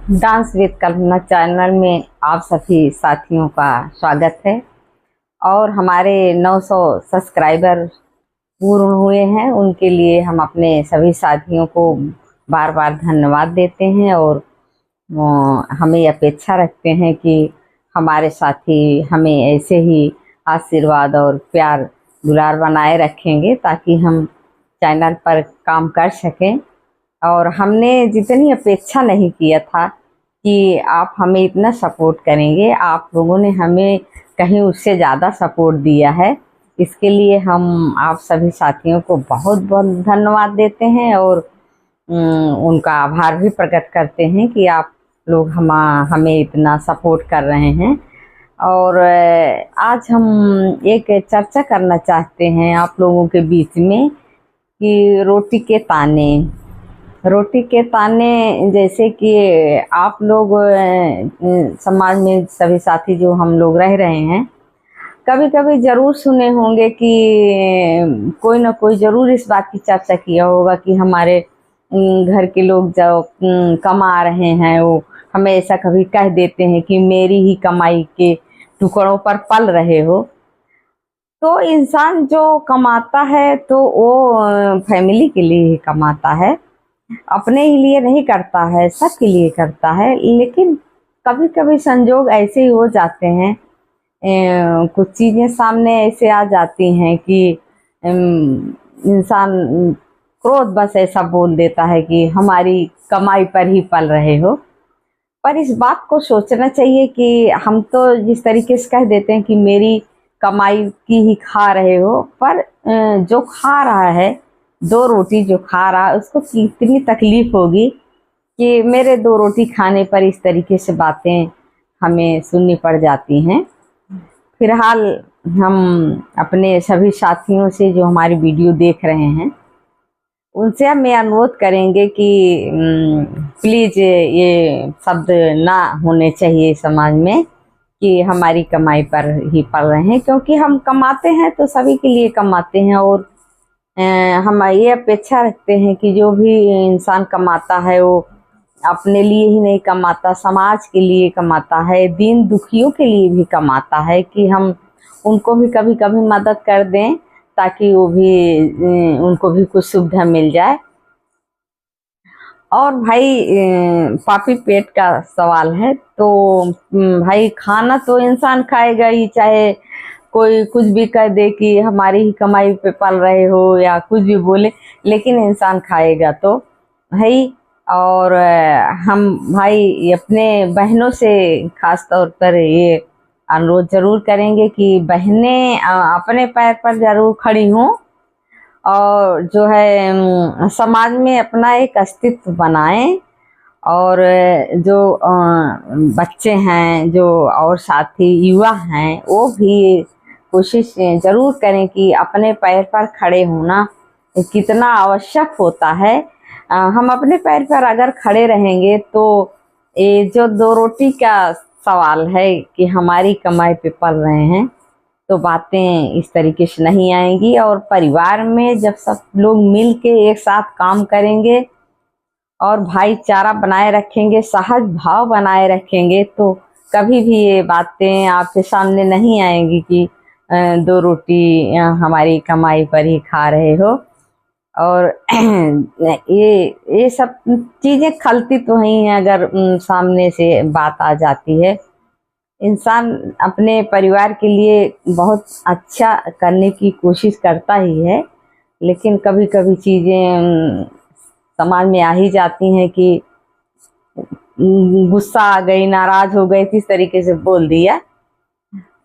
Dance with Kalpana channel में आप सभी साथियों का स्वागत है। और हमारे 900 सब्सक्राइबर पूर्ण हुए हैं, उनके लिए हम अपने सभी साथियों को बार बार धन्यवाद देते हैं और हमें अपेक्षा रखते हैं कि हमारे साथी हमें ऐसे ही आशीर्वाद और प्यार दुलार बनाए रखेंगे ताकि हम चैनल पर काम कर सकें। और हमने जितनी अपेक्षा नहीं किया था कि आप हमें इतना सपोर्ट करेंगे, आप लोगों ने हमें कहीं उससे ज़्यादा सपोर्ट दिया है। इसके लिए हम आप सभी साथियों को बहुत बहुत धन्यवाद देते हैं और उनका आभार भी प्रकट करते हैं कि आप लोग हमें इतना सपोर्ट कर रहे हैं। और आज हम एक चर्चा करना चाहते हैं आप लोगों के बीच में कि रोटी के ताने जैसे कि आप लोग समाज में सभी साथी जो हम लोग रह रहे हैं, कभी कभी ज़रूर सुने होंगे कि कोई ना कोई ज़रूर इस बात की चर्चा किया होगा कि हमारे घर के लोग जो कमा रहे हैं वो हमें ऐसा कभी कह देते हैं कि मेरी ही कमाई के टुकड़ों पर पल रहे हो। तो इंसान जो कमाता है तो वो फैमिली के लिए ही कमाता है, अपने ही लिए नहीं करता है, सबके लिए करता है। लेकिन कभी कभी संजोग ऐसे ही हो जाते हैं, कुछ चीज़ें सामने ऐसे आ जाती हैं कि इंसान क्रोध बस ऐसा बोल देता है कि हमारी कमाई पर ही पल रहे हो। पर इस बात को सोचना चाहिए कि हम तो जिस तरीके से कह देते हैं कि मेरी कमाई की ही खा रहे हो, पर जो खा रहा है, 2 रोटी जो खा रहा है, उसको कितनी तकलीफ होगी कि मेरे 2 रोटी खाने पर इस तरीके से बातें हमें सुननी पड़ जाती हैं। फिलहाल हम अपने सभी साथियों से जो हमारी वीडियो देख रहे हैं उनसे हम ये अनुरोध करेंगे कि प्लीज़ ये शब्द ना होने चाहिए समाज में कि हमारी कमाई पर ही पल रहे हैं, क्योंकि हम कमाते हैं तो सभी के लिए कमाते हैं। और हम ये अपेक्षा रखते हैं कि जो भी इंसान कमाता है वो अपने लिए ही नहीं कमाता, समाज के लिए कमाता है, दीन दुखियों के लिए भी कमाता है कि हम उनको भी कभी कभी मदद कर दें ताकि वो भी उनको भी कुछ सुविधा मिल जाए। और भाई पापी पेट का सवाल है तो भाई खाना तो इंसान खाएगा ही, चाहे कोई कुछ भी कह दे कि हमारी ही कमाई पे पल रहे हो या कुछ भी बोले, लेकिन इंसान खाएगा तो भाई। और हम भाई अपने बहनों से खास तौर पर ये अनुरोध ज़रूर करेंगे कि बहनें अपने पैर पर ज़रूर खड़ी हों और जो है समाज में अपना एक अस्तित्व बनाएं। और जो बच्चे हैं जो और साथी युवा हैं वो भी कोशिश ज़रूर करें कि अपने पैर पर खड़े होना कितना आवश्यक होता है। हम अपने पैर पर अगर खड़े रहेंगे तो ये जो 2 रोटी का सवाल है कि हमारी कमाई पे पल रहे हैं तो बातें इस तरीके से नहीं आएंगी। और परिवार में जब सब लोग मिल के एक साथ काम करेंगे और भाईचारा बनाए रखेंगे, सहज भाव बनाए रखेंगे, तो कभी भी ये बातें आपके सामने नहीं आएंगी कि 2 रोटी हमारी कमाई पर ही खा रहे हो। और ये सब चीज़ें खलती तो ही हैं अगर सामने से बात आ जाती है। इंसान अपने परिवार के लिए बहुत अच्छा करने की कोशिश करता ही है, लेकिन कभी कभी चीज़ें समाज में आ ही जाती हैं कि गुस्सा आ गई, नाराज़ हो गई, इस तरीके से बोल दिया।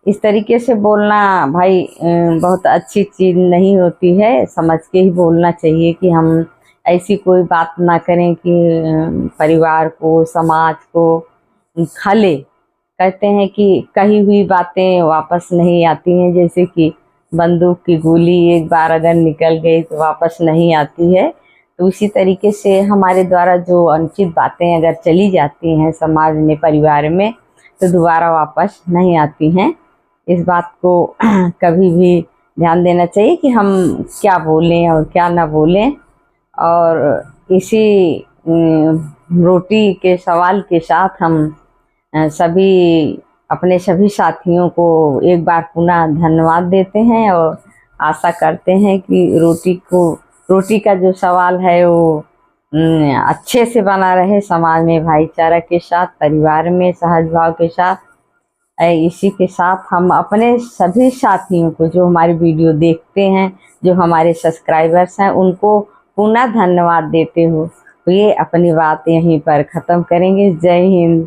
इस तरीके से बोलना भाई बहुत अच्छी चीज़ नहीं होती है, समझ के ही बोलना चाहिए कि हम ऐसी कोई बात ना करें कि परिवार को, समाज को खले। कहते हैं कि कही हुई बातें वापस नहीं आती हैं, जैसे कि बंदूक की गोली एक बार अगर निकल गई तो वापस नहीं आती है। तो इसी तरीके से हमारे द्वारा जो अनुचित बातें अगर चली जाती हैं समाज में, परिवार में, तो दोबारा वापस नहीं आती हैं। इस बात को कभी भी ध्यान देना चाहिए कि हम क्या बोलें और क्या ना बोलें। और इसी रोटी के सवाल के साथ हम अपने सभी साथियों को एक बार पुनः धन्यवाद देते हैं और आशा करते हैं कि रोटी का जो सवाल है वो अच्छे से बना रहे, समाज में भाईचारा के साथ, परिवार में सहज भाव के साथ। इसी के साथ हम अपने सभी साथियों को जो हमारी वीडियो देखते हैं, जो हमारे सब्सक्राइबर्स हैं, उनको पुनः धन्यवाद देते हो। तो ये अपनी बात यहीं पर ख़त्म करेंगे। जय हिंद।